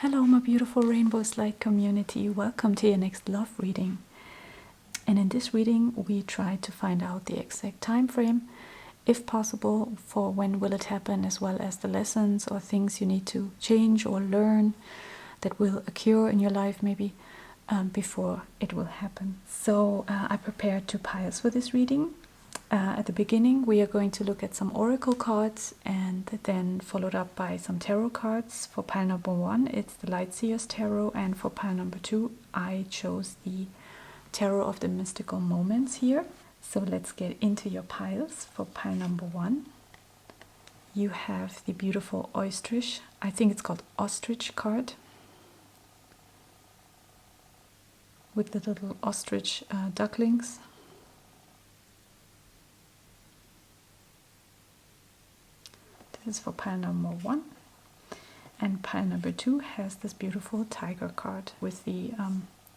Hello, my beautiful Rainbows Light community. Welcome to your next love reading. And in this reading, we try to find out the exact time frame, if possible, for when will it happen, as well as the lessons or things you need to change or learn that will occur in your life, maybe before it will happen. So I prepared 2 piles for this reading. At the beginning, we are going to look at some oracle cards, and then followed up by some tarot cards. For pile number 1, it's the Light Seer's Tarot, and for pile number 2, I chose the Tarot of the Mystical Moments here. So let's get into your piles. For pile number 1, you have the beautiful ostrich, I think it's called ostrich card, with the little ostrich ducklings. This is for pile number 1, and pile number 2 has this beautiful tiger card with the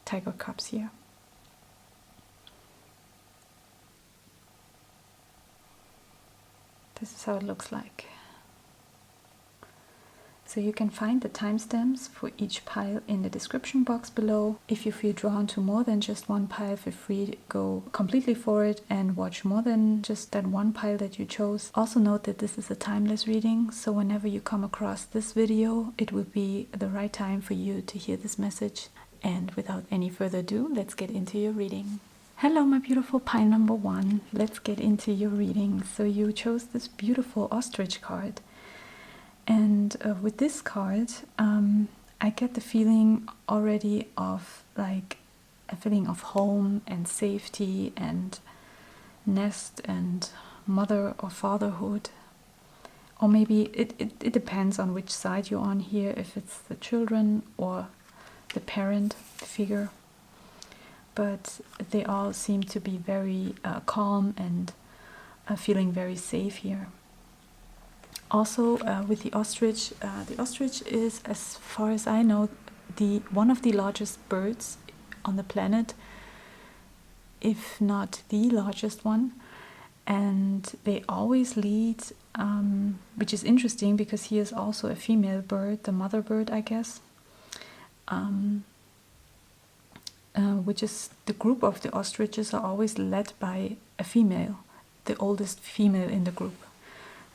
tiger cups here. This is how it looks like. So you can find the timestamps for each pile in the description box below. If you feel drawn to more than just one pile, feel free to go completely for it and watch more than just that one pile that you chose. Also note that this is a timeless reading, so whenever you come across this video, it will be the right time for you to hear this message. And without any further ado, let's get into your reading. Hello, my beautiful pile number 1. Let's get into your reading. So you chose this beautiful ostrich card. And with this card, I get the feeling already of like a feeling of home and safety and nest and mother or fatherhood. Or maybe it depends on which side you're on here, if it's the children or the parent figure. But they all seem to be very calm and feeling very safe here. Also, with the ostrich is, as far as I know, one of the largest birds on the planet, if not the largest one. And they always lead, which is interesting because he is also a female bird, the mother bird, I guess. Which is the group of the ostriches are always led by a female, the oldest female in the group.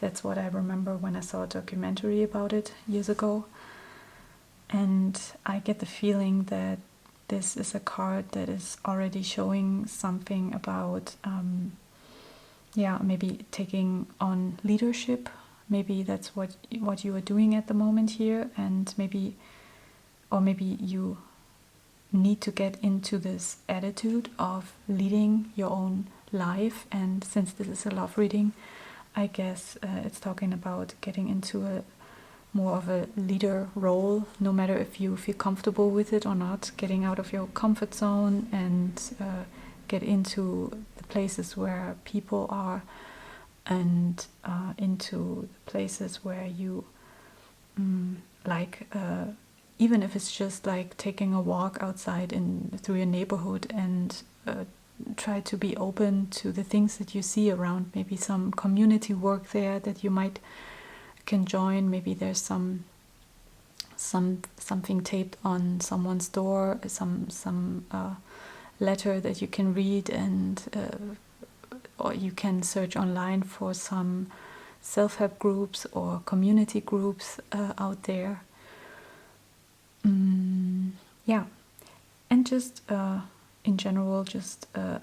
That's what I remember when I saw a documentary about it years ago. And I get the feeling that this is a card that is already showing something about, maybe taking on leadership. Maybe that's what you are doing at the moment here, and maybe you need to get into this attitude of leading your own life. And since this is a love reading, I guess it's talking about getting into a more of a leader role, no matter if you feel comfortable with it or not, getting out of your comfort zone and get into the places where people are, and into the places where you even if it's just like taking a walk outside through your neighborhood, and try to be open to the things that you see around. Maybe some community work there that you can join. Maybe there's something taped on someone's door, some letter that you can read, and or you can search online for some self-help groups or community groups out there. And just in general, just a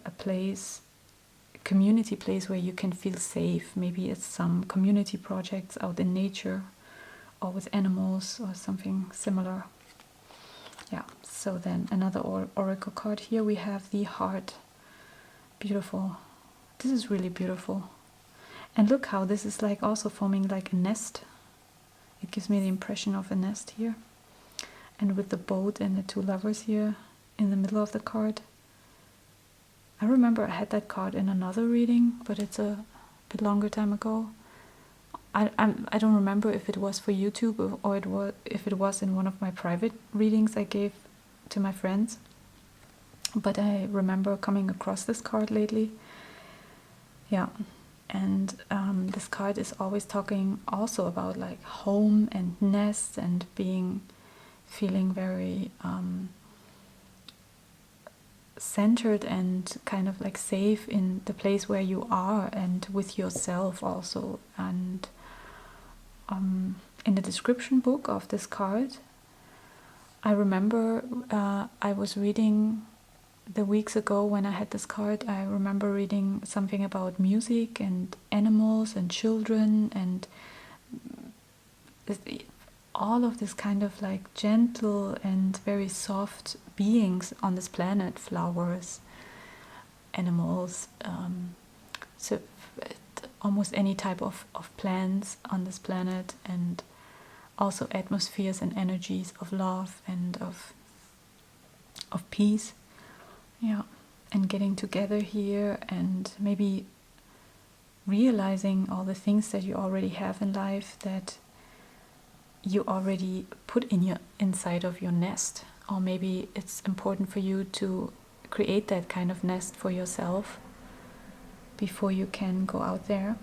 community place where you can feel safe. Maybe it's some community projects out in nature or with animals or something similar. So then another oracle card here, we have the heart. Beautiful. This is really beautiful. And look how this is like also forming like a nest. It gives me the impression of a nest here. And with the boat and the 2 lovers here in the middle of the card. I remember I had that card in another reading, but it's a bit longer time ago. I don't remember if it was for YouTube or if it was in one of my private readings I gave to my friends. But I remember coming across this card lately. And this card is always talking also about like home and nest and being feeling very centered and kind of like safe in the place where you are and with yourself also. And in the description book of this card, I remember I was reading the weeks ago when I had this card, I remember reading something about music and animals and children and all of this kind of like gentle and very soft beings on this planet, flowers, animals, so almost any type of plants on this planet, and also atmospheres and energies of love and of peace. Yeah, and getting together here and maybe realizing all the things that you already have in life that you already put inside of your nest. Or maybe it's important for you to create that kind of nest for yourself before you can go out there.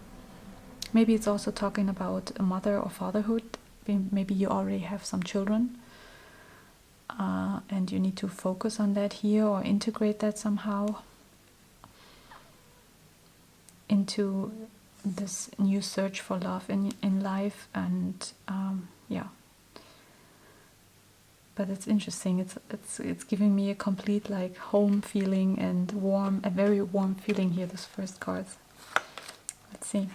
Maybe it's also talking about a mother or fatherhood. Maybe you already have some children. And you need to focus on that here or integrate that somehow into this new search for love in life. And yeah, but it's interesting. It's giving me a complete like home feeling and a very warm feeling here. This first card. Let's see.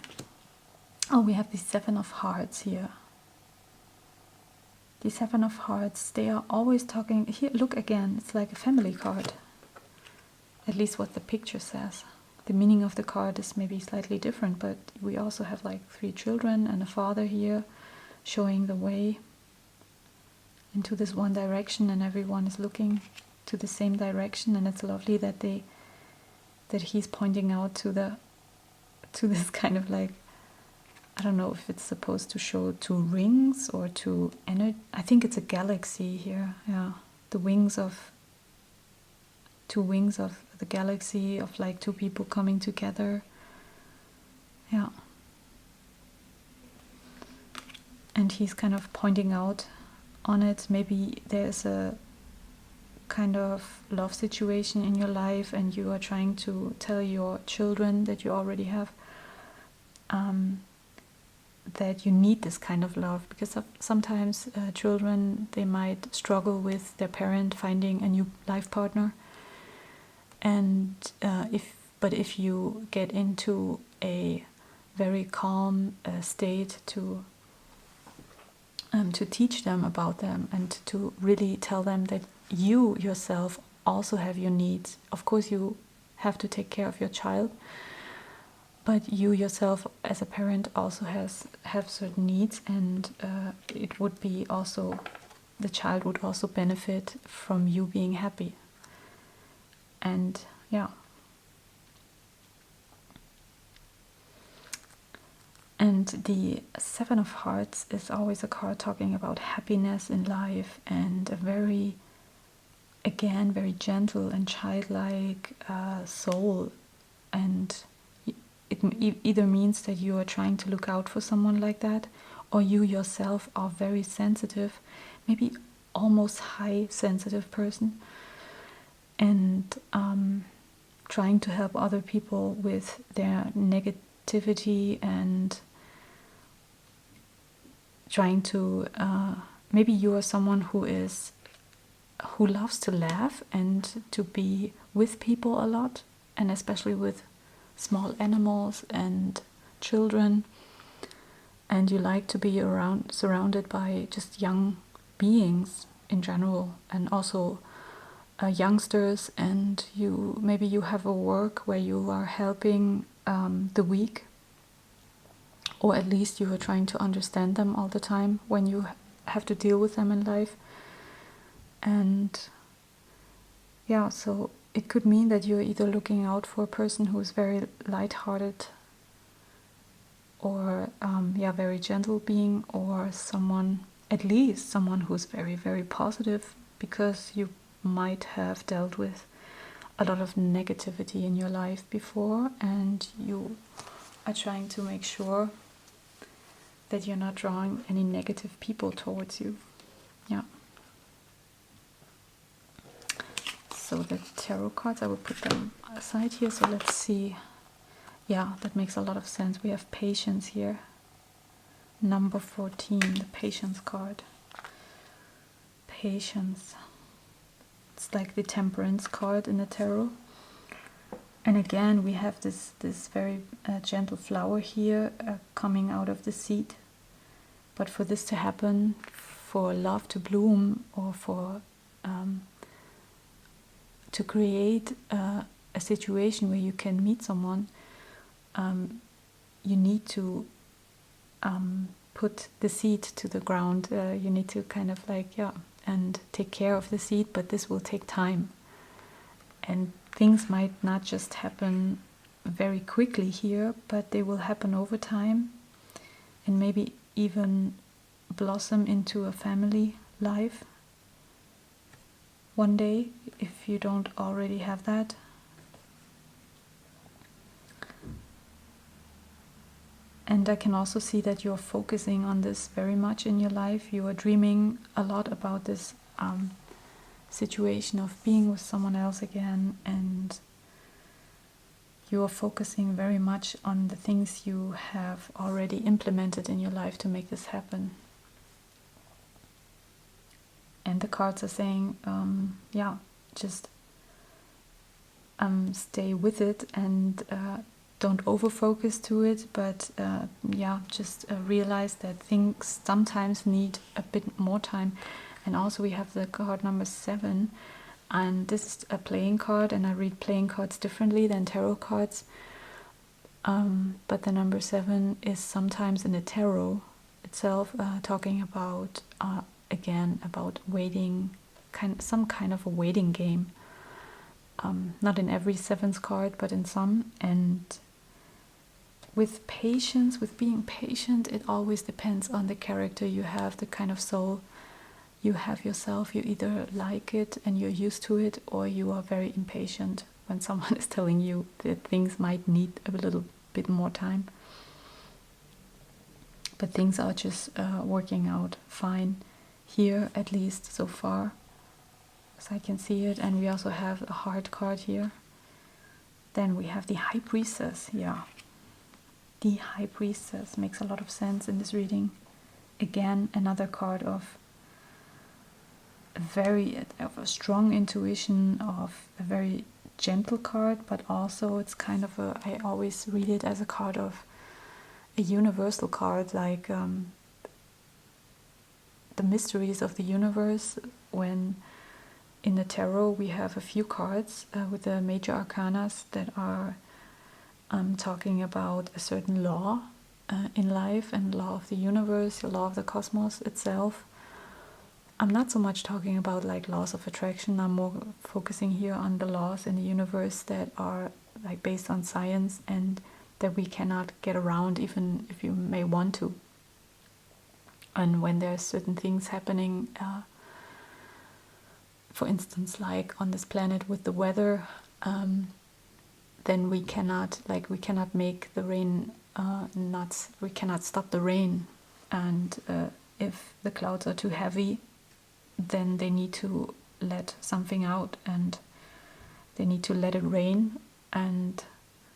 Oh, we have the 7 of Hearts here. The 7 of Hearts, they are always talking, here, look again, it's like a family card. At least what the picture says. The meaning of the card is maybe slightly different, but we also have like 3 children and a father here showing the way into this one direction, and everyone is looking to the same direction, and it's lovely that he's pointing out to this kind of like, I don't know if it's supposed to show 2 rings or 2 energy. I think it's a galaxy here. Yeah, the 2 wings of the galaxy, of like 2 people coming together. Yeah, and he's kind of pointing out on it. Maybe there's a kind of love situation in your life, and you are trying to tell your children that you already have. That you need this kind of love, because sometimes children, they might struggle with their parent finding a new life partner, and if you get into a very calm state to teach them about them and to really tell them that you yourself also have your needs. Of course, you have to take care of your child, but you yourself as a parent also have certain needs, and it would be also, the child would also benefit from you being happy. And yeah. And the 7 of Hearts is always a card talking about happiness in life, and a very gentle and childlike soul. And it either means that you are trying to look out for someone like that, or you yourself are very sensitive, maybe almost high sensitive person, and trying to help other people with their negativity, and trying to maybe you are someone who loves to laugh and to be with people a lot, and especially with small animals and children, and you like to be surrounded by just young beings in general, and also youngsters, and maybe you have a work where you are helping the weak, or at least you are trying to understand them all the time when you have to deal with them in life. And yeah, so it could mean that you're either looking out for a person who is very light-hearted, or very gentle being, or at least someone who's very, very positive, because you might have dealt with a lot of negativity in your life before, and you are trying to make sure that you're not drawing any negative people towards you. Yeah. So the tarot cards, I will put them aside here. So let's see. Yeah, that makes a lot of sense. We have patience here. Number 14, the patience card. Patience. It's like the temperance card in the tarot. And again, we have this very gentle flower here coming out of the seed. But for this to happen, for love to bloom, or for to create a situation where you can meet someone, you need to put the seed to the ground. You need to kind of like, and take care of the seed, but this will take time. And things might not just happen very quickly here, but they will happen over time, and maybe even blossom into a family life one day, if you don't already have that. And I can also see that you're focusing on this very much in your life. You are dreaming a lot about this situation of being with someone else again, and you are focusing very much on the things you have already implemented in your life to make this happen. And the cards are saying, just stay with it, and don't over-focus to it, but just realize that things sometimes need a bit more time. And also we have the card number 7, and this is a playing card, and I read playing cards differently than tarot cards. But the number 7 is sometimes in the tarot itself talking about, again, about waiting, some kind of a waiting game. Not in every 7th card, but in some. And with patience, with being patient, it always depends on the character you have, the kind of soul you have yourself. You either like it and you're used to it, or you are very impatient when someone is telling you that things might need a little bit more time. But things are just working out fine here, at least so far, as I can see it. And we also have a heart card here. Then we have the High Priestess. Yeah, the High Priestess makes a lot of sense in this reading. Again, another card of a strong intuition, of a very gentle card, but also it's kind of I always read it as a card of a universal card, like the mysteries of the universe. When in the tarot we have a few cards with the major arcanas that are talking about a certain law in life, and law of the universe, the law of the cosmos itself. I'm not so much talking about like laws of attraction. I'm more focusing here on the laws in the universe that are like based on science, and that we cannot get around, even if you may want to. And when there's certain things happening, for instance, like on this planet with the weather, then we cannot make the rain we cannot stop the rain. And if the clouds are too heavy, then they need to let something out, and they need to let it rain, and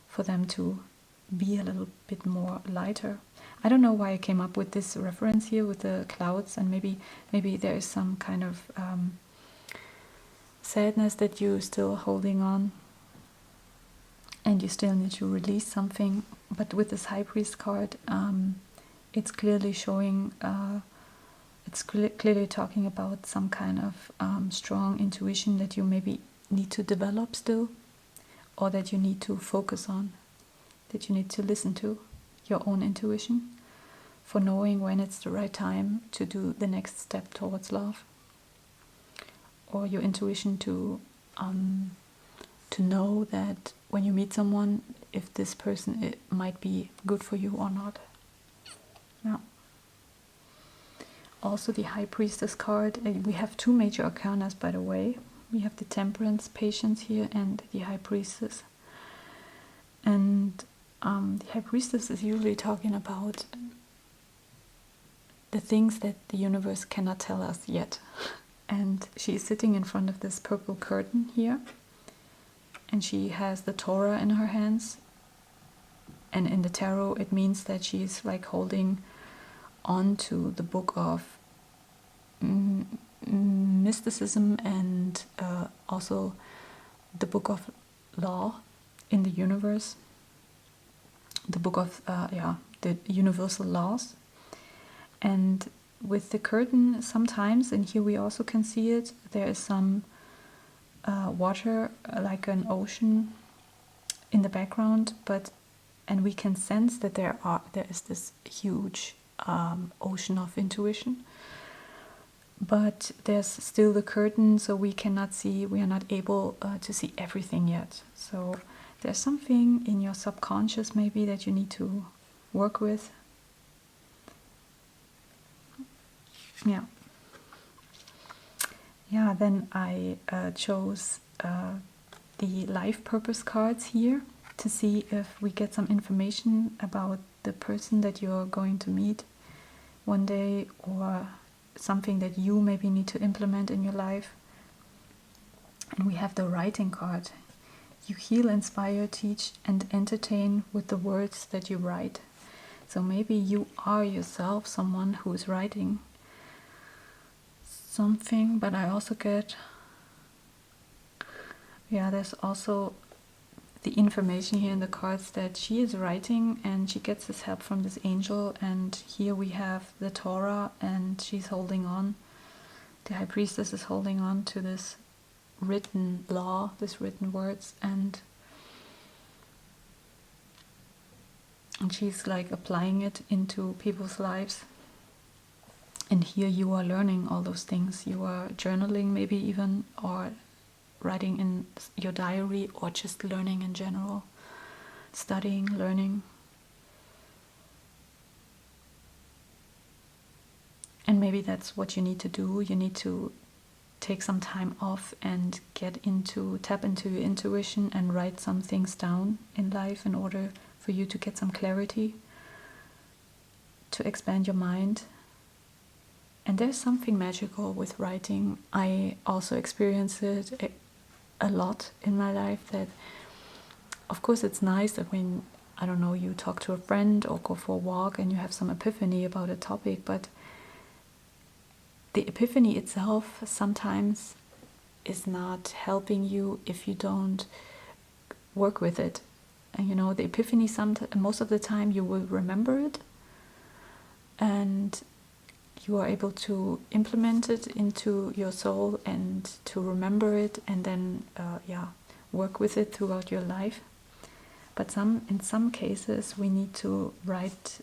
for them to be a little bit more lighter. I don't know why I came up with this reference here with the clouds, and maybe there is some kind of sadness that you're still holding on, and you still need to release something. But with this High Priest card, it's clearly showing, it's clearly talking about some kind of strong intuition that you maybe need to develop still, or that you need to focus on, that you need to listen to your own intuition for knowing when it's the right time to do the next step towards love, or your intuition to know that when you meet someone, if this person, it might be good for you or not. Yeah. Also the High Priestess card, we have 2 major arcanas, by the way. We have the Temperance, Patience here, and the High Priestess. And the High Priestess is usually talking about the things that the universe cannot tell us yet. and she's sitting in front of this purple curtain here, and she has the Torah in her hands, and in the tarot it means that she's like holding on to the book of mysticism and also the book of law in the universe, the book of the universal laws. And with the curtain sometimes, and here we also can see it, there is some water, like an ocean in the background, and we can sense that there is this huge ocean of intuition, but there's still the curtain, so we are not able to see everything yet. So there's something in your subconscious maybe that you need to work with. Then I chose the life purpose cards here to see if we get some information about the person that you're going to meet one day, or something that you maybe need to implement in your life. And we have the writing card. You heal, inspire, teach, and entertain with the words that you write. So maybe you are yourself someone who is writing something, but I also get, there's also the information here in the cards that she is writing and she gets this help from this angel. And here we have the Torah, and she's holding on, the high priestess is holding on to this written law, this written words, and she's like applying it into people's lives. And here you are learning all those things. You are journaling maybe even, or writing in your diary, or just learning in general, studying, learning. And maybe that's what you need to do. You need to take some time off and tap into your intuition and write some things down in life in order for you to get some clarity, to expand your mind. And there's something magical with writing. I also experienced it a lot in my life, that of course it's nice that when, I don't know, you talk to a friend or go for a walk and you have some epiphany about a topic, but the epiphany itself sometimes is not helping you if you don't work with it. And the epiphany, most of the time you will remember it, and you are able to implement it into your soul and to remember it, and then work with it throughout your life. But in some cases we need to write,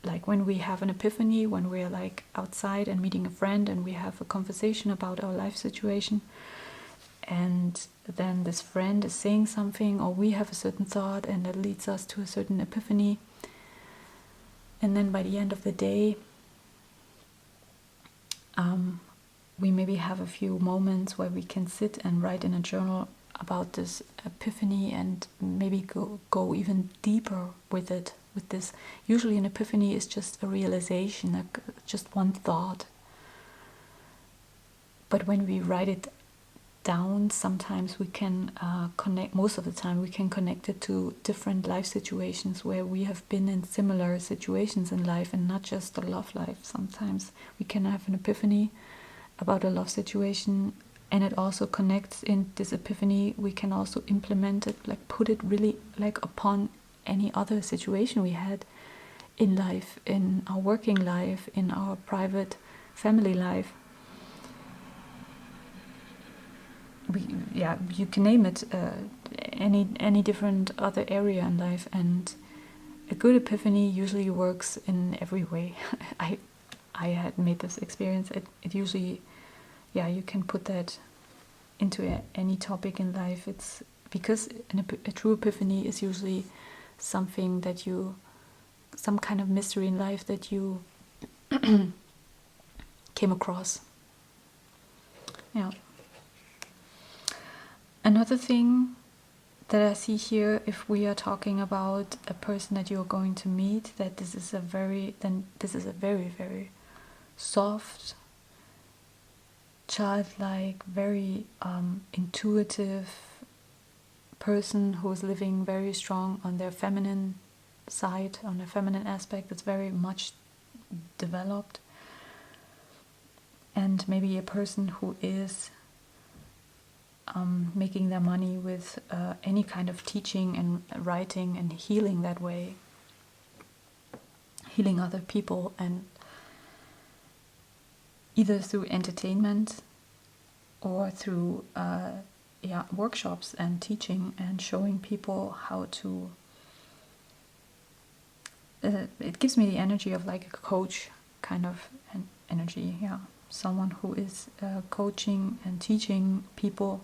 like when we have an epiphany, when we're like outside and meeting a friend and we have a conversation about our life situation, and then this friend is saying something, or we have a certain thought and that leads us to a certain epiphany. And then by the end of the day, we maybe have a few moments where we can sit and write in a journal about this epiphany, and maybe go even deeper with it. With this, usually an epiphany is just a realization, just one thought. But when we write it down, sometimes we can connect, most of the time we can connect it to different life situations where we have been in similar situations in life, and not just the love life. Sometimes we can have an epiphany about a love situation, and it also connects in this epiphany. We can also implement it, like put it really like upon any other situation we had in life, in our working life, in our private family life. You can name it, any different other area in life, and a good epiphany usually works in every way. I had made this experience. It usually, you can put that into any topic in life. It's because a true epiphany is usually something that some kind of mystery in life that you came across. Another thing that I see here, if we are talking about a person that you're going to meet, that this is a very, very soft childlike, very intuitive person who is living very strong on their feminine side, on their feminine aspect. It's very much developed. And maybe a person who is making their money with any kind of teaching and writing and healing that way, healing other people, and either through entertainment or through workshops and teaching and showing people how to. It gives me the energy of like a coach kind of energy, yeah. Someone who is coaching and teaching people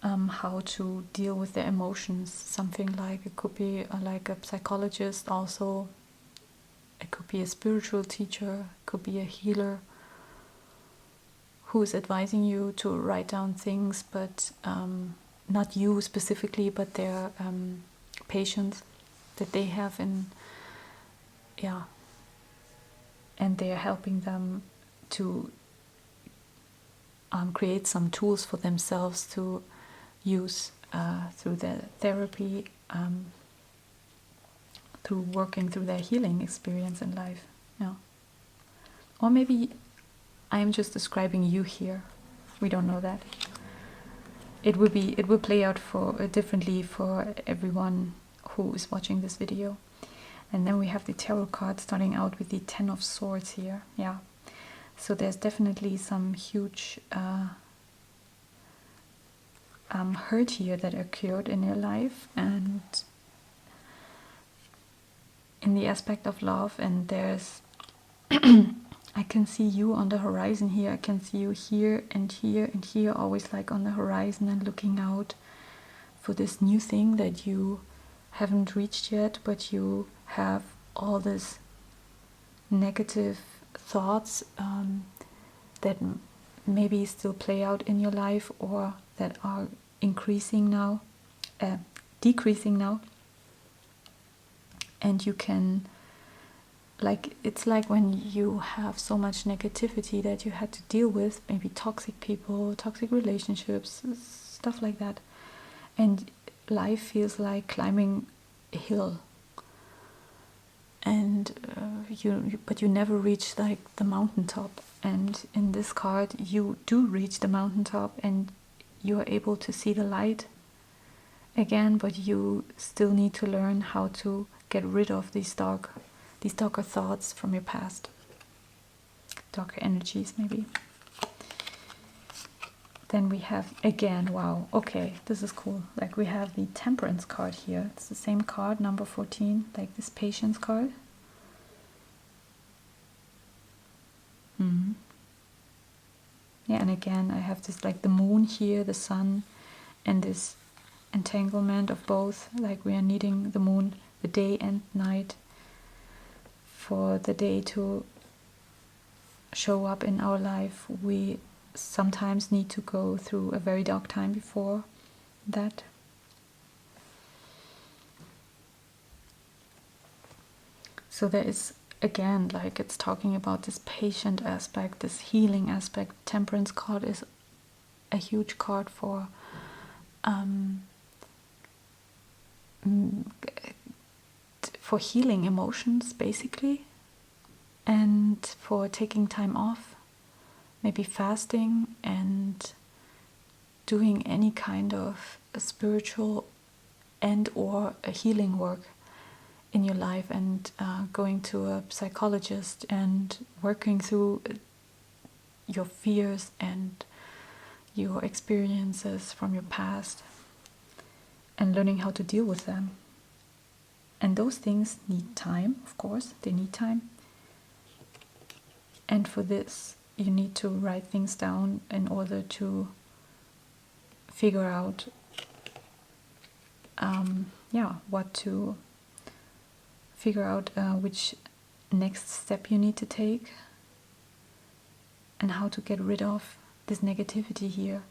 how to deal with their emotions. Something like, it could be like a psychologist also. It could be a spiritual teacher. It could be a healer who is advising you to write down things, but not you specifically, but their patients that they have in, and they are helping them to create some tools for themselves to use through their therapy, through working through their healing experience in life. Yeah. Or maybe I'm just describing you here. We don't know that. It will play out differently for everyone who is watching this video. And then we have the tarot card starting out with the Ten of Swords here. Yeah. So there's definitely some huge hurt here that occurred in your life, and in the aspect of love. And there's I can see you on the horizon here. I can see you here and here and here, always like on the horizon and looking out for this new thing that you haven't reached yet, but you have all this negative thoughts that maybe still play out in your life, or that are decreasing now, and you can, like, it's like when you have so much negativity that you had to deal with, maybe toxic people, toxic relationships, stuff like that, and life feels like climbing a hill, and but you never reach like the mountaintop. And in this card you do reach the mountaintop, and you are able to see the light again, but you still need to learn how to get rid of these darker thoughts from your past, darker energies maybe. Then we have again, wow, okay, this is cool. Like, we have the Temperance card here. It's the same card, number 14, like this Patience card. Yeah, and again I have this like the moon here, the sun, and this entanglement of both. Like, we are needing the moon, the day and night, for the day to show up in our life. We sometimes need to go through a very dark time before that. So there is, again, like, it's talking about this patient aspect, this healing aspect. Temperance card is a huge card for healing emotions, basically, and for taking time off, maybe fasting, and doing any kind of a spiritual and or a healing work in your life, and going to a psychologist and working through your fears and your experiences from your past and learning how to deal with them. And those things need time, of course, they need time. And for this, you need to write things down in order to figure out which next step you need to take, and how to get rid of this negativity here.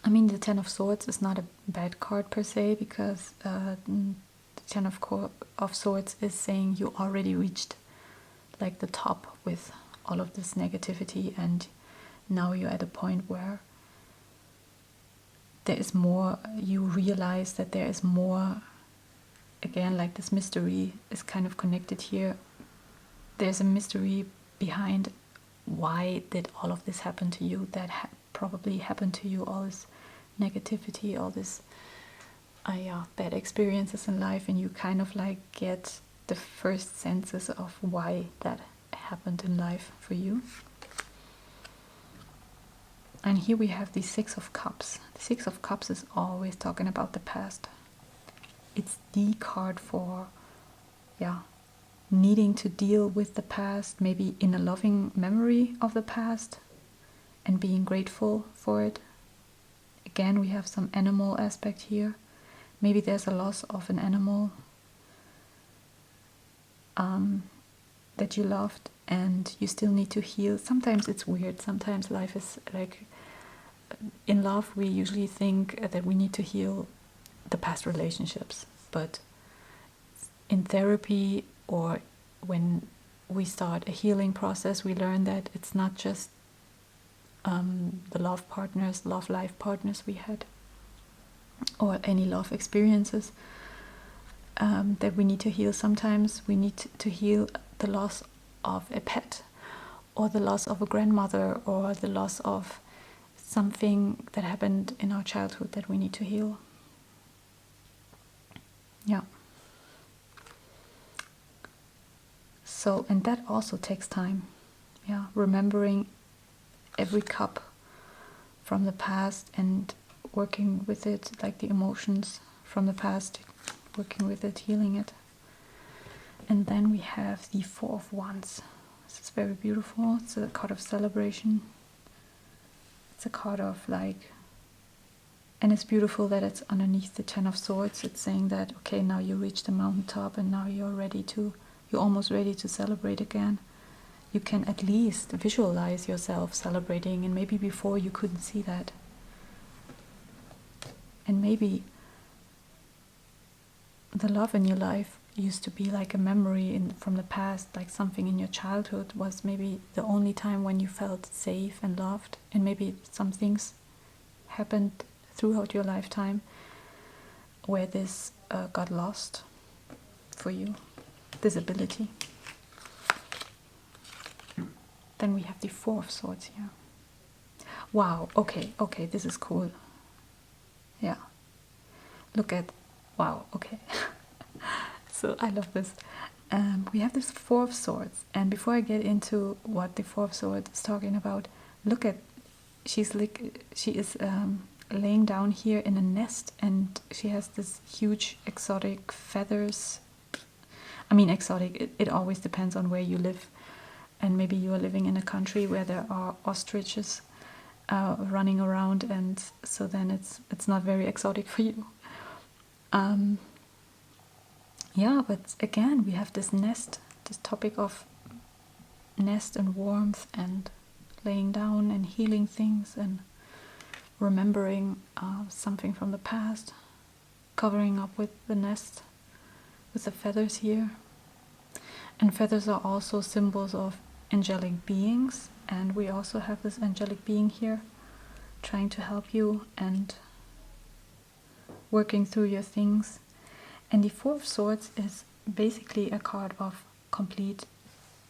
I mean, the Ten of Swords is not a bad card per se, because the Ten of Swords is saying you already reached like the top with all of this negativity, and now you're at a point where there is more, you realize that there is more, again, like this mystery is kind of connected here. There's a mystery behind why did all of this happen to you, that probably happened to you, all this negativity, all this bad experiences in life, and you kind of like get the first senses of why that happened in life for you. And here we have the Six of Cups. The Six of Cups is always talking about the past. It's the card for needing to deal with the past, maybe in a loving memory of the past and being grateful for it. Again, we have some animal aspect here. Maybe there's a loss of an animal that you loved, and you still need to heal. Sometimes it's weird. Sometimes life is like, in love, we usually think that we need to heal the past relationships. But in therapy, or when we start a healing process, we learn that it's not just the love life partners we had, or any love experiences that we need to heal. Sometimes we need to heal the loss of a pet, or the loss of a grandmother, or the loss of something that happened in our childhood that we need to heal. Yeah. So, and that also takes time. Yeah, remembering every cup from the past and working with it, like the emotions from the past, working with it, healing it. And then we have the Four of Wands. This is very beautiful. It's a card of celebration. It's a card of like, and it's beautiful that it's underneath the Ten of Swords. It's saying that, okay, now you reach the mountaintop, and now you're almost ready to celebrate again. You can at least visualize yourself celebrating, and maybe before you couldn't see that. And maybe the love in your life used to be like a memory from the past, like something in your childhood was maybe the only time when you felt safe and loved, and maybe some things happened throughout your lifetime where this got lost for you, this ability. Then we have the Four of Swords here. Wow, okay, this is cool. Yeah. Look at, wow, okay. So I love this. We have this Four of Swords, and before I get into what the Four of Swords is talking about, look at, she is laying down here in a nest, and she has this huge exotic feathers. I mean, exotic, it always depends on where you live, and maybe you are living in a country where there are ostriches running around, and so then it's not very exotic for you. Yeah, but again, we have this nest, this topic of nest and warmth and laying down and healing things and remembering something from the past, covering up with the nest, with the feathers here. And feathers are also symbols of angelic beings, and we also have this angelic being here trying to help you and working through your things. And the Four of Swords is basically a card of complete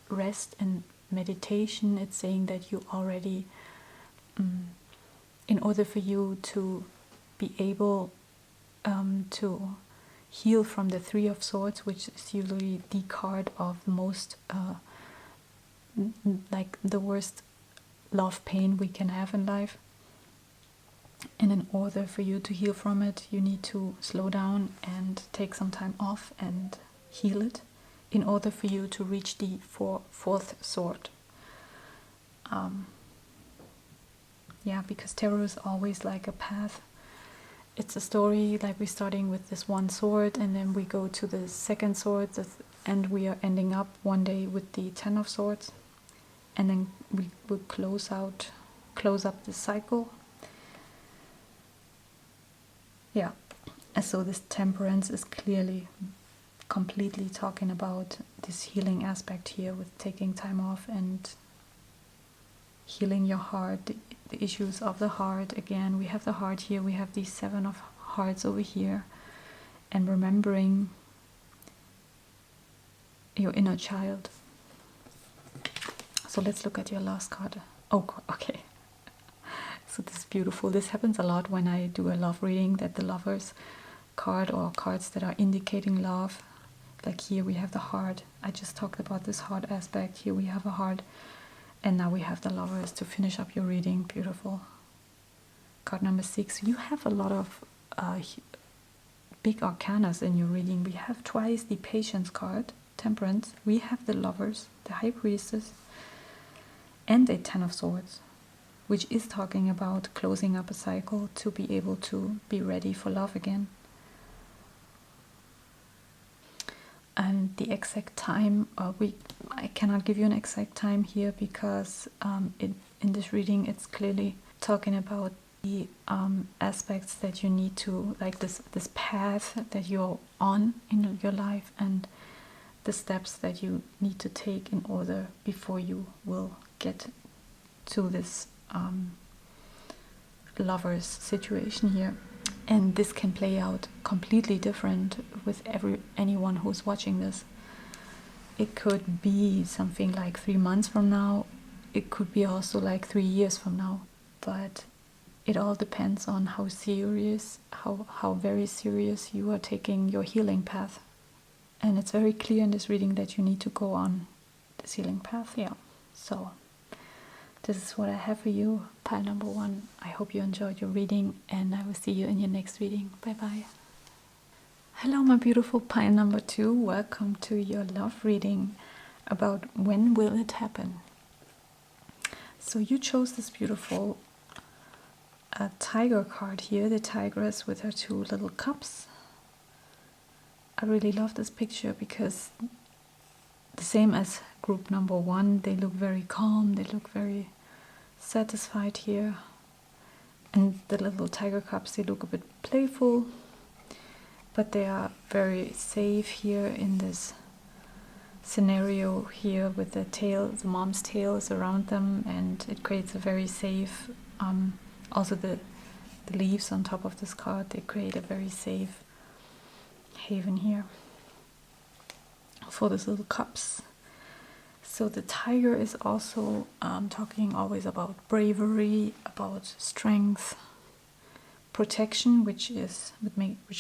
rest and meditation. It's saying that you already, in order for you to be able to heal from the Three of Swords, which is usually the card of most, like the worst love pain we can have in life. And in order for you to heal from it, you need to slow down and take some time off and heal it in order for you to reach the fourth sword. Yeah, because tarot is always like a path. It's a story, like we're starting with this one sword, and then we go to the second sword, and we are ending up one day with the Ten of Swords, and then we will close up the cycle. Yeah, and so this Temperance is clearly completely talking about this healing aspect here with taking time off and healing your heart, the issues of the heart. Again, we have the heart here, we have these 7 of hearts over here, and remembering your inner child. So let's look at your last card. Oh, okay. So this is beautiful. This happens a lot when I do a love reading, that the Lovers card, or cards that are indicating love, like here we have the heart. I just talked about this heart aspect. Here we have a heart, and now we have the Lovers to finish up your reading. Beautiful. Card number 6. You have a lot of big arcanas in your reading. We have twice the Patience card, Temperance. We have the Lovers, the High Priestess, and a 10 of Swords, which is talking about closing up a cycle to be able to be ready for love again. And the exact time, I cannot give you an exact time here, because in this reading it's clearly talking about the aspects that you need to, like this path that you're on in your life, and the steps that you need to take in order before you will get to this Lovers situation here. And this can play out completely different with anyone who's watching this. It could be something like 3 months from now. It could be also like 3 years from now. But it all depends on how serious, how very serious you are taking your healing path. And it's very clear in this reading that you need to go on this healing path. Yeah. So this is what I have for you, pile number 1. I hope you enjoyed your reading, and I will see you in your next reading. Bye bye. Hello, my beautiful pile number 2. Welcome to your love reading about when will it happen. So you chose this beautiful tiger card here, the tigress with her 2 little cups. I really love this picture because the same as group number 1, they look very calm, they look very satisfied here. And the little tiger cups, they look a bit playful, but they are very safe here in this scenario here with the tail, the mom's tail is around them, and it creates a very safe, also the leaves on top of this card, they create a very safe haven here for these little cups. So the tiger is also talking always about bravery, about strength, protection, which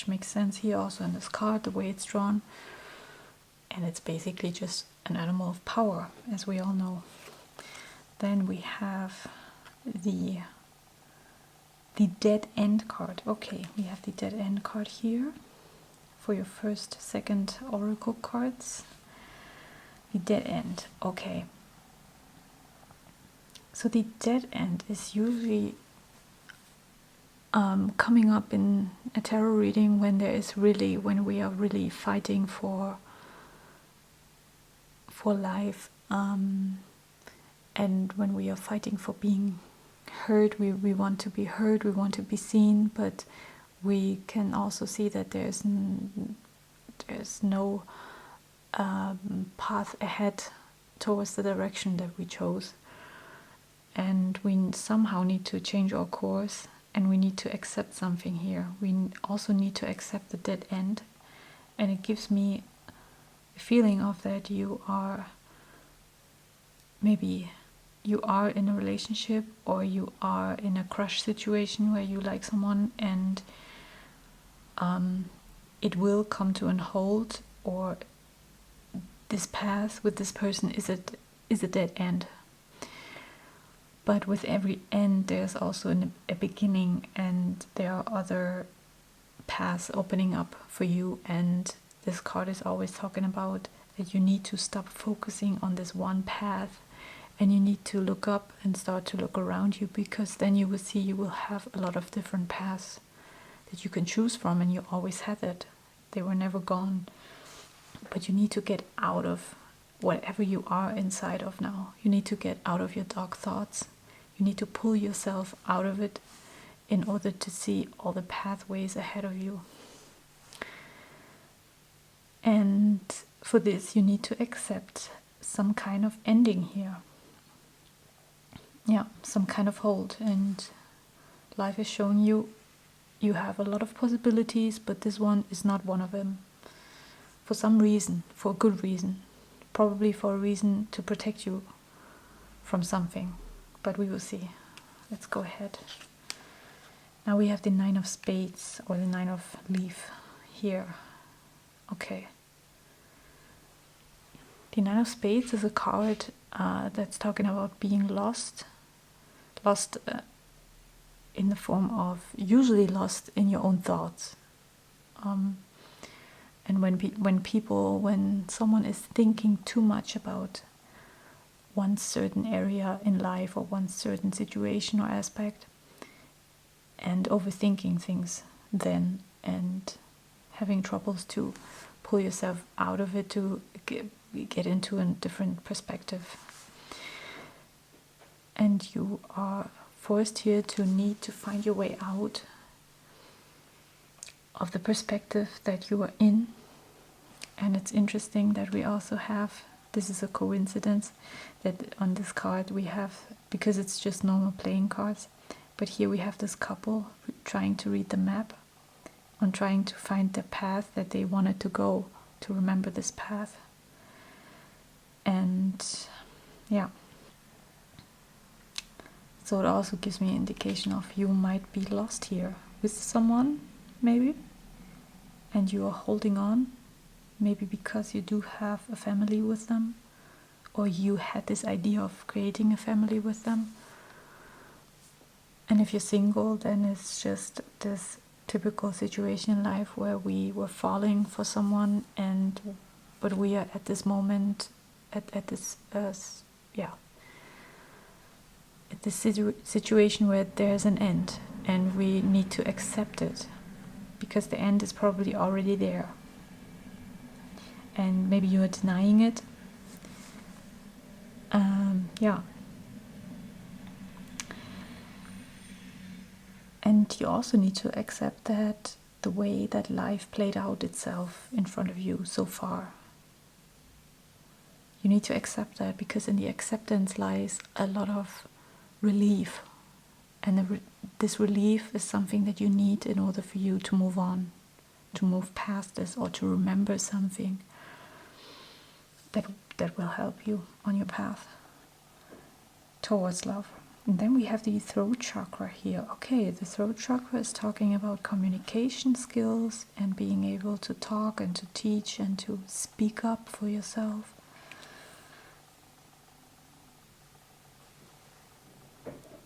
makes sense here also in this card, the way it's drawn. And it's basically just an animal of power, as we all know. Then we have the dead end card. Okay, we have the dead end card here for your first, second oracle cards. The dead end. Okay. So the dead end is usually coming up in a tarot reading when we are really fighting for life, and when we are fighting for being heard. We want to be heard, we want to be seen, but we can also see that there's no path ahead towards the direction that we chose, and we somehow need to change our course, and we need to accept something here. We also need to accept the dead end, and it gives me a feeling of that you are in a relationship, or you are in a crush situation where you like someone, and it will come to an halt, or this path with this person is a dead end. But with every end there's also a beginning, and there are other paths opening up for you. And this card is always talking about that you need to stop focusing on this one path, and you need to look up and start to look around you, because then you will see you will have a lot of different paths that you can choose from, and you always had it. They were never gone. But you need to get out of whatever you are inside of now. You need to get out of your dark thoughts. You need to pull yourself out of it in order to see all the pathways ahead of you. And for this, you need to accept some kind of ending here. some kind of hold, and life is showing you you have a lot of possibilities, but this one is not one of them. For some reason, for a good reason, probably for a reason to protect you from something, but we will see. Let's go ahead. Now we have the 9 of Spades, or the 9 of Leaf here. Okay. The 9 of Spades is a card that's talking about being lost. Lost in the form of, usually lost in your own thoughts. And when someone is thinking too much about one certain area in life or one certain situation or aspect, and overthinking things then, and having troubles to pull yourself out of it, to get into a different perspective. And you are forced here to need to find your way out of the perspective that you are in. And it's interesting that we also have, this is a coincidence, that on this card we have, because it's just normal playing cards, but here we have this couple trying to read the map, on trying to find the path that they wanted to go, to remember this path. And so it also gives me an indication of you might be lost here with someone, maybe, and you are holding on, maybe because you do have a family with them, or you had this idea of creating a family with them. And if you're single, then it's just this typical situation in life where we were falling for someone, but we are at this moment, at this situation where there's an end, and we need to accept it, because the end is probably already there. And maybe you are denying it. And you also need to accept that the way that life played out itself in front of you so far. You need to accept that, because in the acceptance lies a lot of relief. And this relief is something that you need in order for you to move on, to move past this, or to remember something that will help you on your path towards love. And then we have the throat chakra here. Okay, the throat chakra is talking about communication skills and being able to talk and to teach and to speak up for yourself.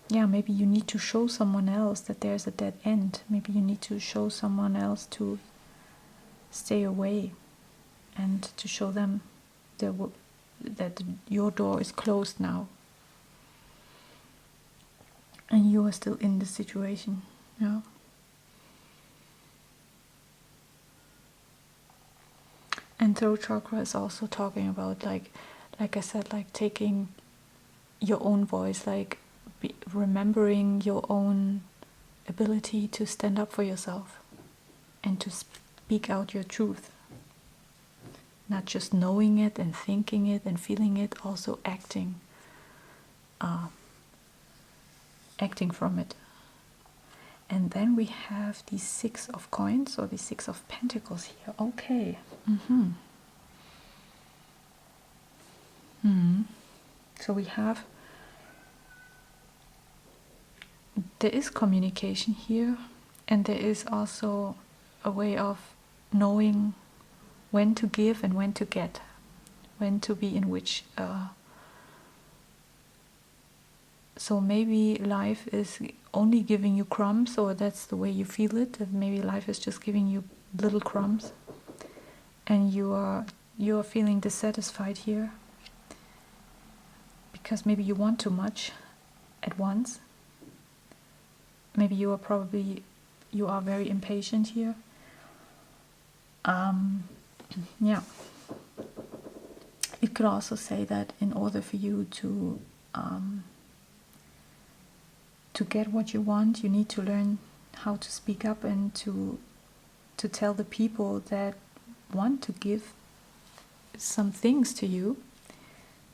Maybe you need to show someone else that there's a dead end. Maybe you need to show someone else to stay away, and to show them that your door is closed now, and you are still in the situation. And throat chakra is also talking about, like I said, like taking your own voice, like remembering your own ability to stand up for yourself and to speak out your truth. Not just knowing it and thinking it and feeling it, also acting from it. And then we have the 6 of coins, or the 6 of pentacles here. Okay. So we have, there is communication here, and there is also a way of knowing when to give and when to get, when to be in which. So maybe life is only giving you crumbs, or that's the way you feel it. That maybe life is just giving you little crumbs, and you are feeling dissatisfied here, because maybe you want too much at once. Maybe you are very impatient here. It could also say that in order for you to get what you want, you need to learn how to speak up and to tell the people that want to give some things to you.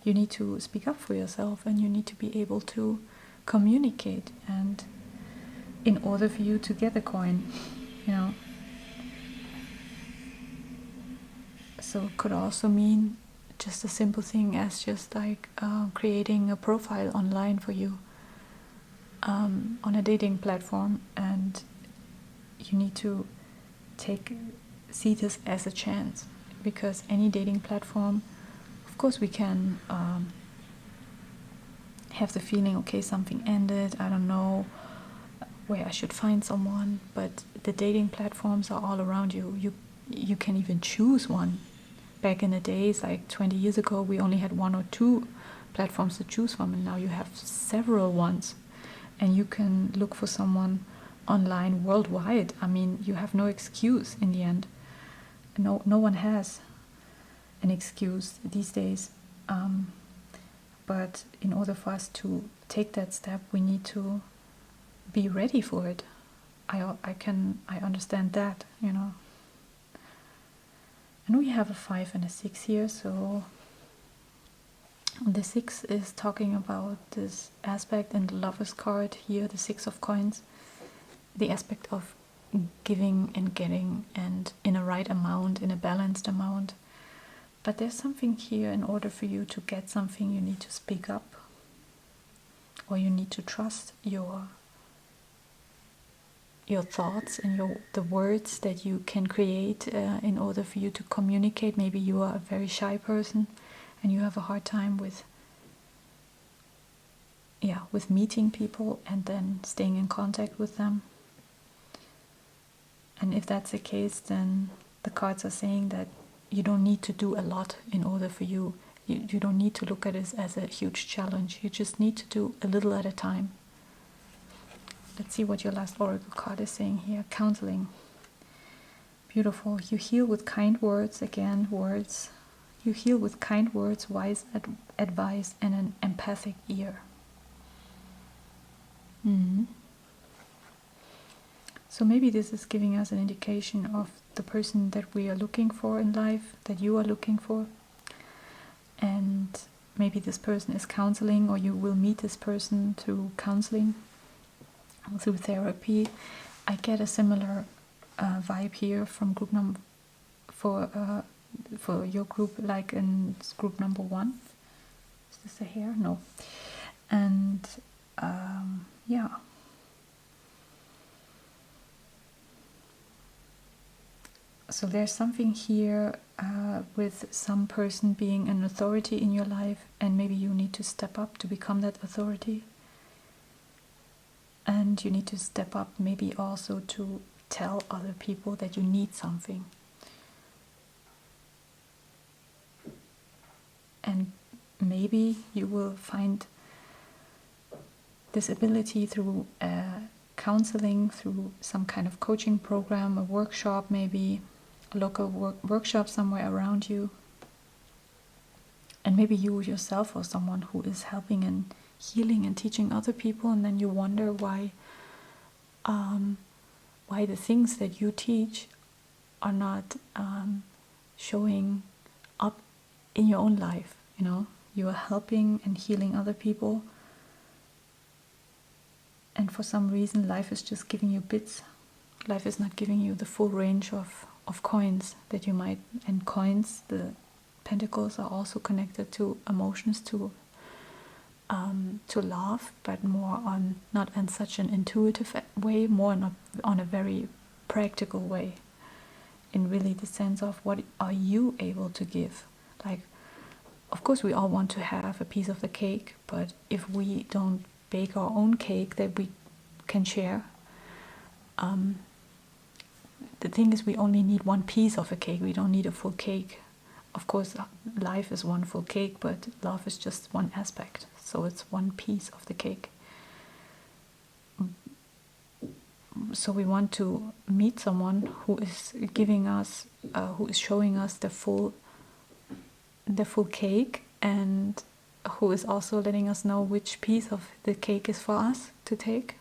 You need to speak up for yourself, and you need to be able to communicate, and in order for you to get a coin, you know. So it could also mean just a simple thing as just like creating a profile online for you on a dating platform, and you need to see this as a chance, because any dating platform, of course we can have the feeling, okay, something ended, I don't know where I should find someone, but the dating platforms are all around you. You can even choose one. Back in the days, like 20 years ago, we only had 1 or 2 platforms to choose from, and now you have several ones, and you can look for someone online worldwide. I mean, you have no excuse in the end. No one has an excuse these days. But in order for us to take that step, we need to be ready for it. I understand that, you know. And we have a 5 and a 6 here, so the 6 is talking about this aspect in the Lover's card here, the 6 of coins, the aspect of giving and getting, and in a right amount, in a balanced amount. But there's something here, in order for you to get something, you need to speak up, or you need to trust your thoughts and the words that you can create in order for you to communicate. Maybe you are a very shy person and you have a hard time with meeting people and then staying in contact with them. And if that's the case, then the cards are saying that you don't need to do a lot in order for you don't need to look at it as a huge challenge. You just need to do a little at a time. Let's see what your last oracle card is saying here. Counseling. Beautiful. You heal with kind words. Again, words. You heal with kind words, wise advice, and an empathic ear. So maybe this is giving us an indication of the person that we are looking for in life, that you are looking for. And maybe this person is counseling, or you will meet this person through counseling, through therapy. I get a similar vibe here from group number for your group, like in group number 1. Is this a hair? No. And yeah. So there's something here with some person being an authority in your life, and maybe you need to step up to become that authority. And you need to step up maybe also to tell other people that you need something. And maybe you will find this ability through counseling, through some kind of coaching program, a workshop, maybe a local workshop somewhere around you. And maybe you yourself are someone who is helping and healing and teaching other people, and then you wonder why the things that you teach are not showing up in your own life. You know, you are helping and healing other people, and for some reason life is just giving you bits. Life is not giving you the full range of coins that you might. And coins, the pentacles, are also connected to emotions, to love, but more on, not in such an intuitive way, more on a very practical way, in really the sense of what are you able to give. Like, of course we all want to have a piece of the cake, but if we don't bake our own cake that we can share, the thing is, we only need one piece of a cake. We don't need a full cake. Of course, life is one full cake, but love is just one aspect. So it's one piece of the cake. So we want to meet someone who is giving us, who is showing us the full cake, and who is also letting us know which piece of the cake is for us to take.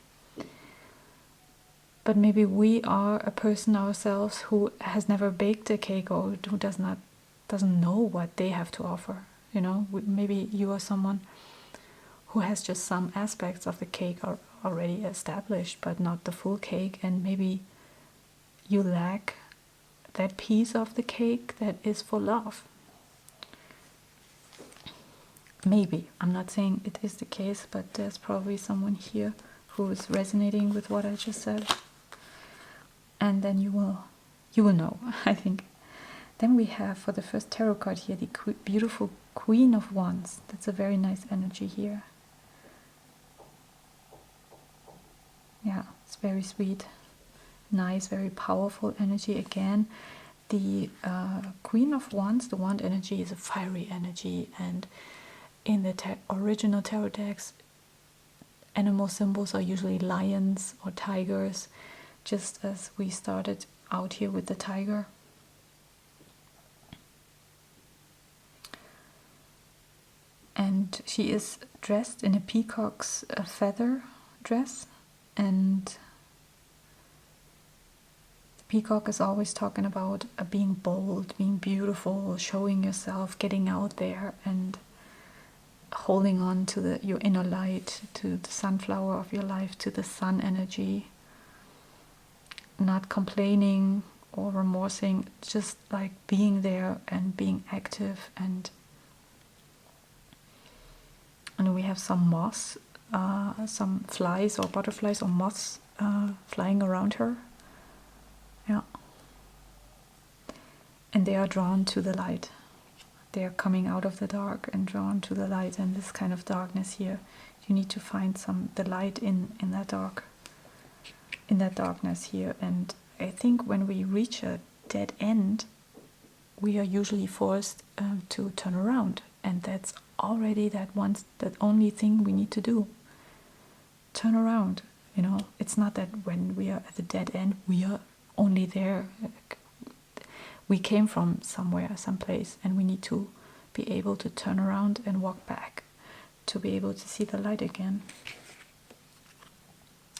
But maybe we are a person ourselves who has never baked a cake, or who doesn't know what they have to offer. You know, maybe you are someone who has just some aspects of the cake are already established, but not the full cake, and maybe you lack that piece of the cake that is for love. Maybe, I'm not saying it is the case, but there's probably someone here who is resonating with what I just said. And then you will know, I think. Then we have, for the first tarot card here, the beautiful Queen of Wands. That's a very nice energy here. Yeah, it's very sweet, nice, very powerful energy. Again, the Queen of Wands, the wand energy, is a fiery energy, and in the original tarot decks, animal symbols are usually lions or tigers, just as we started out here with the tiger. And she is dressed in a peacock's feather dress, and the peacock is always talking about being bold, being beautiful, showing yourself, getting out there, and holding on to your inner light, to the sunflower of your life, to the sun energy, not complaining or remorsing, just like being there and being active. And we have some moths, some flies or butterflies or moths flying around her. Yeah. And they are drawn to the light. They are coming out of the dark and drawn to the light. And this kind of darkness here, you need to find the light in that darkness here. And I think when we reach a dead end, we are usually forced to turn around, and that's already that only thing we need to do. Turn around. It's not that when we are at the dead end, we are only there. We came from somewhere, someplace, and we need to be able to turn around and walk back to be able to see the light again.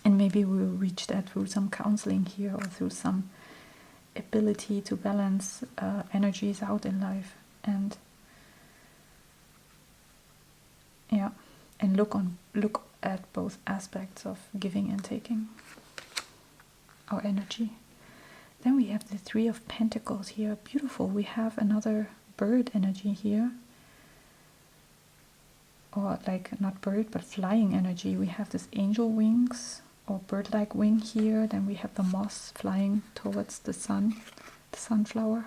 And maybe we'll reach that through some counseling here, or through some ability to balance energies out in life, and look at both aspects of giving and taking our energy. Then we have the Three of Pentacles here. Beautiful. We have another bird energy here, or like not bird but flying energy. We have this angel wings or bird-like wing here. Then we have the moss flying towards the sun, the sunflower.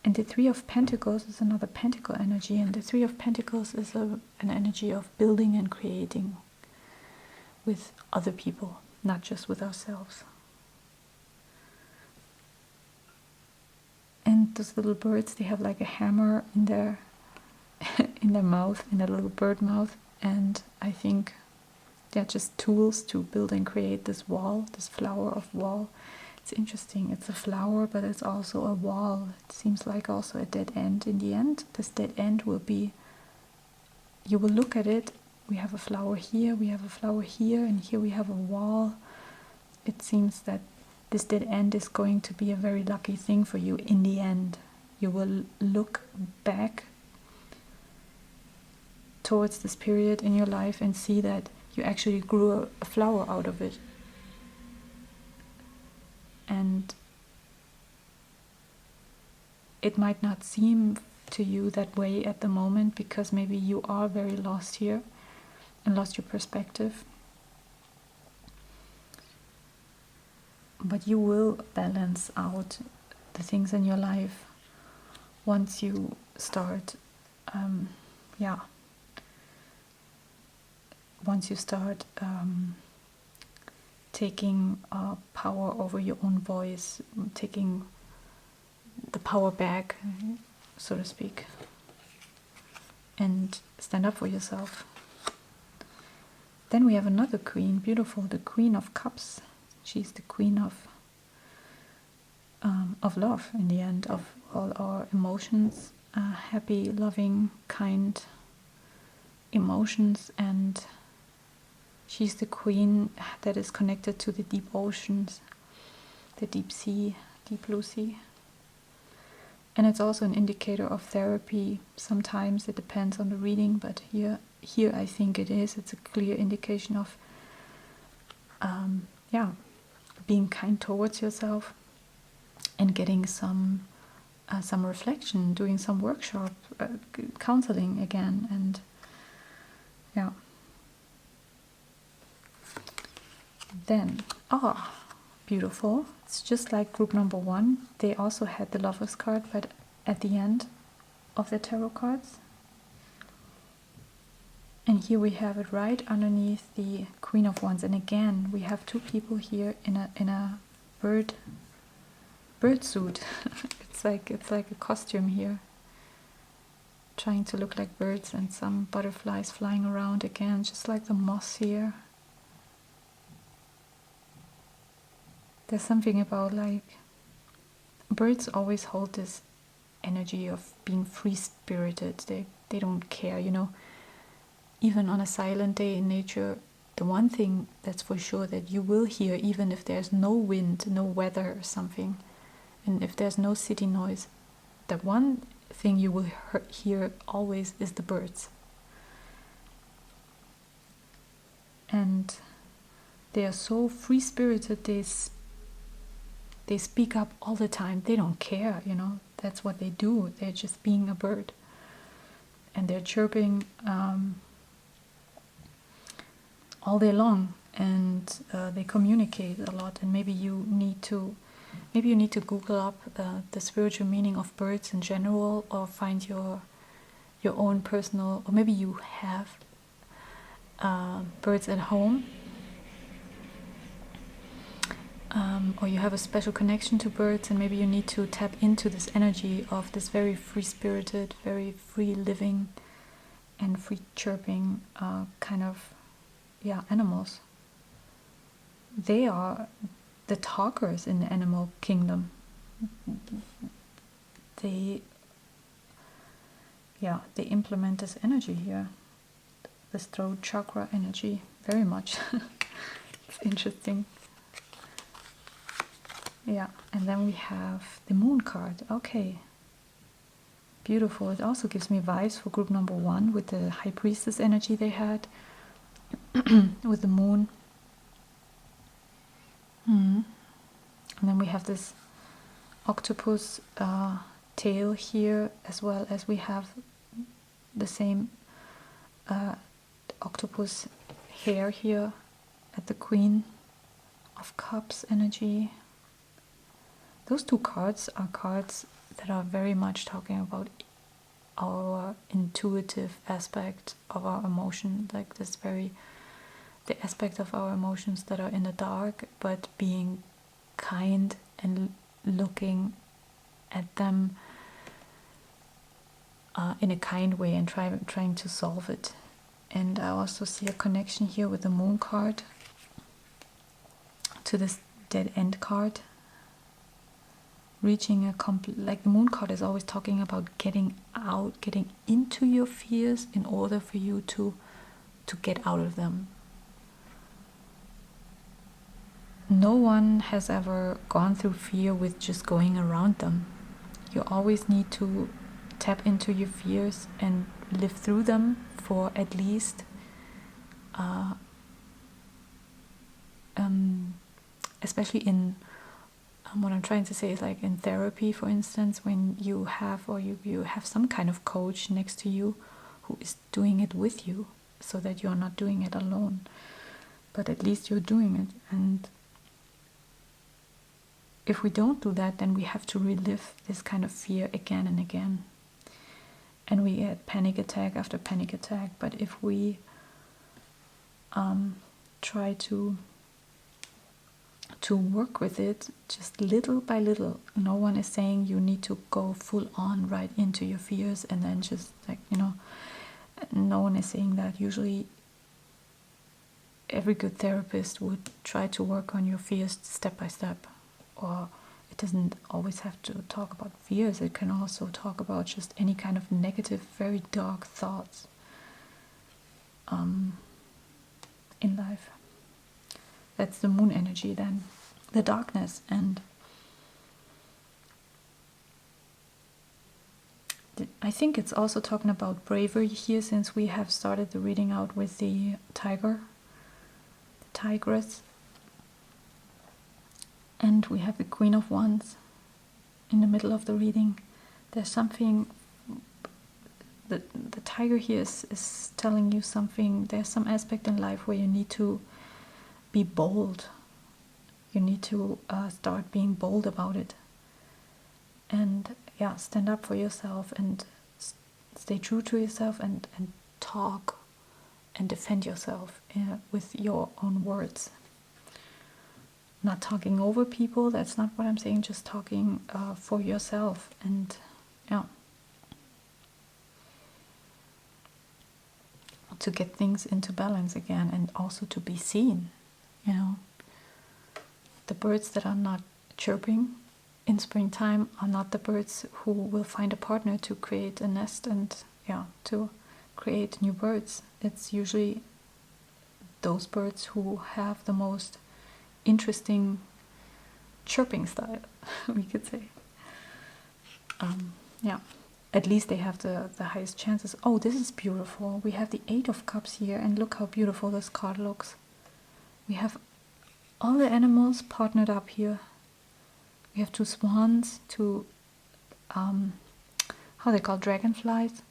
And the Three of Pentacles is another pentacle energy, and the Three of Pentacles is an energy of building and creating with other people, not just with ourselves. And those little birds, they have like a hammer in their in their mouth, in their little bird mouth, and I think they're just tools to build and create this wall, this flower of wall. It's interesting. It's a flower, but it's also a wall. It seems like also a dead end. In the end, this dead end will be, you will look at it, we have a flower here, we have a flower here, and here we have a wall. It seems that this dead end is going to be a very lucky thing for you in the end. You will look back towards this period in your life and see that you actually grew a flower out of it. And it might not seem to you that way at the moment, because maybe you are very lost here and lost your perspective. But you will balance out the things in your life once you start, taking power over your own voice, taking the power back, so to speak, and stand up for yourself. Then we have another queen, beautiful, the Queen of Cups. She's the queen of love, in the end, of all our emotions, happy, loving, kind emotions, and she's the queen that is connected to the deep oceans, the deep sea, deep blue sea. And it's also an indicator of therapy. Sometimes it depends on the reading, but here I think it is. It's a clear indication of, being kind towards yourself and getting some reflection, doing some workshop, counseling again, and yeah. Then, beautiful. It's just like group number 1. They also had the Lover's card, but at the end of the tarot cards. And here we have it right underneath the Queen of Wands. And again, we have 2 people here in a bird suit. it's like a costume here, trying to look like birds, and some butterflies flying around again, just like the moss here. There's something about, like, birds always hold this energy of being free-spirited. They don't care, you know. Even on a silent day in nature, the one thing that's for sure that you will hear, even if there's no wind, no weather or something, and if there's no city noise, the one thing you will hear always is the birds. And they are so free-spirited, they speak up all the time. They don't care, you know. That's what they do. They're just being a bird. And they're chirping all day long. And they communicate a lot. And maybe you need to Google up the spiritual meaning of birds in general, or find your own personal, or maybe you have birds at home. Or you have a special connection to birds, and maybe you need to tap into this energy of this very free-spirited, very free-living and free-chirping kind of, animals. They are the talkers in the animal kingdom. They implement this energy here, this throat chakra energy, very much. It's interesting. Yeah, and then we have the Moon card. Okay. Beautiful. It also gives me vibes for group number 1 with the High Priestess energy they had with the Moon. And then we have this octopus tail here, as well as we have the same octopus hair here at the Queen of Cups energy. Those 2 cards are cards that are very much talking about our intuitive aspect of our emotion, like the aspect of our emotions that are in the dark, but being kind and looking at them in a kind way and trying to solve it. And I also see a connection here with the Moon card to this Dead End card. Reaching like the Moon card is always talking about getting into your fears in order for you to get out of them. No one has ever gone through fear with just going around them. You always need to tap into your fears and live through them for at least especially in what I'm trying to say is, like, in therapy, for instance, when you have some kind of coach next to you who is doing it with you, so that you're not doing it alone, but at least you're doing it. And if we don't do that, then we have to relive this kind of fear again and again, and we get panic attack after panic attack. But if we try to work with it just little by little, no one is saying you need to go full on right into your fears and then just, like, no one is saying that. Usually every good therapist would try to work on your fears step by step, or it doesn't always have to talk about fears. It can also talk about just any kind of negative, very dark thoughts in life. That's the Moon energy then, the darkness. And I think it's also talking about bravery here, since we have started the reading out with the tiger, the tigress. And we have the Queen of Wands in the middle of the reading. There's something, the tiger here is telling you something. There's some aspect in life where you need to be bold. You need to start being bold about it. And yeah, stand up for yourself and stay true to yourself and talk and defend yourself with your own words. Not talking over people, that's not what I'm saying, just talking for yourself. And yeah, to get things into balance again, and also to be seen. You know, the birds that are not chirping in springtime are not the birds who will find a partner to create a nest and to create new birds. It's usually those birds who have the most interesting chirping style, we could say. At least they have the highest chances. Oh, this is beautiful. We have the Eight of Cups here, and look how beautiful this card looks. We have all the animals partnered up here. We have 2 swans, 2 how they call dragonflies,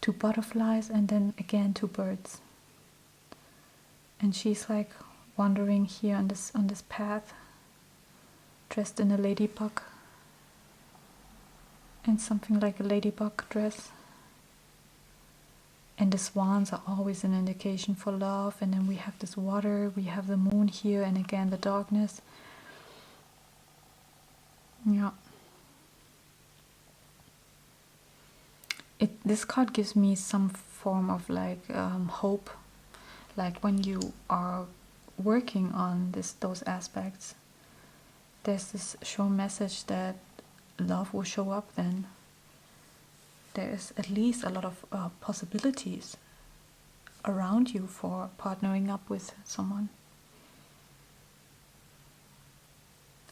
2 butterflies, and then again 2 birds. And she's like wandering here on this path, dressed in a ladybug, in something like a ladybug dress. And the swans are always an indication for love. And then we have this water, we have the moon here, and again the darkness. Yeah. This card gives me some form of like hope, like when you are working on those aspects, there's this shown message that love will show up. Then there's at least a lot of possibilities around you for partnering up with someone.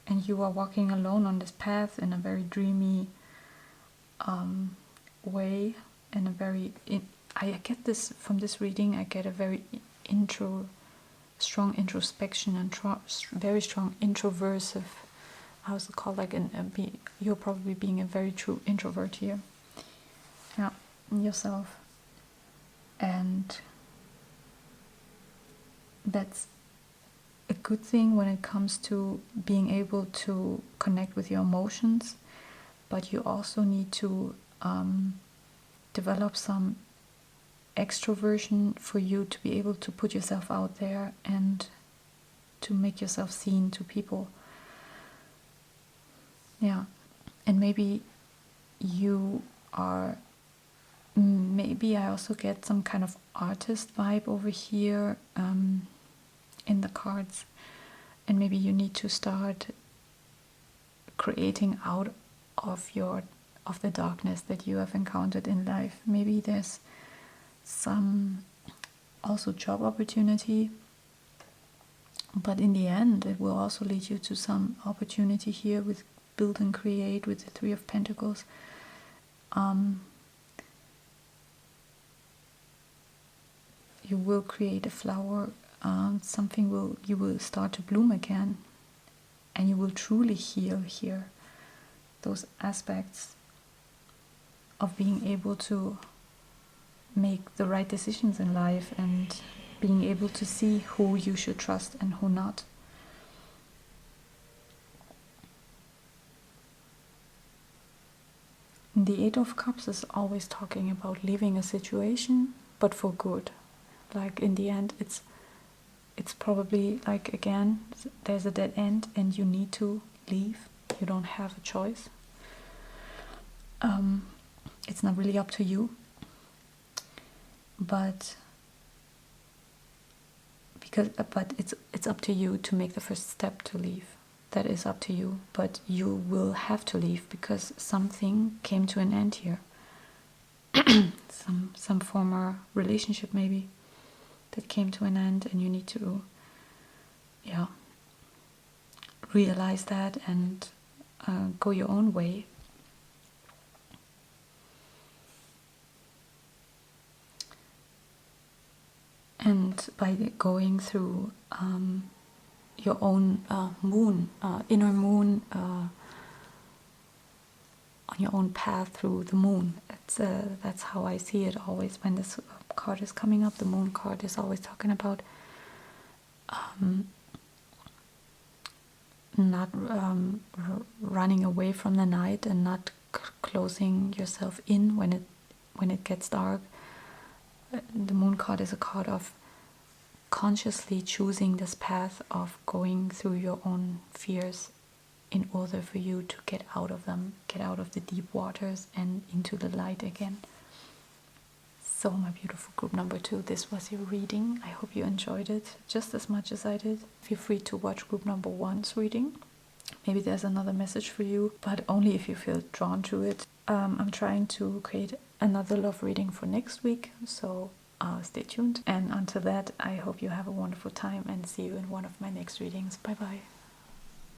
And you are walking alone on this path in a very dreamy way, and I get this from this reading. I get a very strong introspection and very strong introversive. How's it called? Like you're probably being a very true introvert here. Yeah, yourself, and that's a good thing when it comes to being able to connect with your emotions. But you also need to develop some extroversion for you to be able to put yourself out there and to make yourself seen to people. Yeah, and maybe I also get some kind of artist vibe over here in the cards, and maybe you need to start creating out of the darkness that you have encountered in life. Maybe there's some also job opportunity, but in the end it will also lead you to some opportunity here with build and create with the 3 of Pentacles. You will create a flower, you will start to bloom again, and you will truly heal here. Those aspects of being able to make the right decisions in life and being able to see who you should trust and who not. The Eight of Cups is always talking about leaving a situation, but for good. Like in the end, it's probably like, again, there's a dead end and you need to leave. You don't have a choice. It's not really up to you, but it's up to you to make the first step to leave. That is up to you, but you will have to leave because something came to an end here. some former relationship maybe that came to an end, and you need to realize that and go your own way. And by going through your own moon, inner moon, on your own path through the moon. That's how I see it always when this card is coming up. The moon card is always talking about not running away from the night and not closing yourself in when it gets dark. The moon card is a card of consciously choosing this path of going through your own fears in order for you to get out of them, get out of the deep waters and into the light again. So my beautiful group number 2, this was your reading. I hope you enjoyed it just as much as I did. Feel free to watch group number 1's reading. Maybe there's another message for you, but only if you feel drawn to it. I'm trying to create another love reading for next week, so stay tuned. And until that, I hope you have a wonderful time and see you in one of my next readings. Bye bye.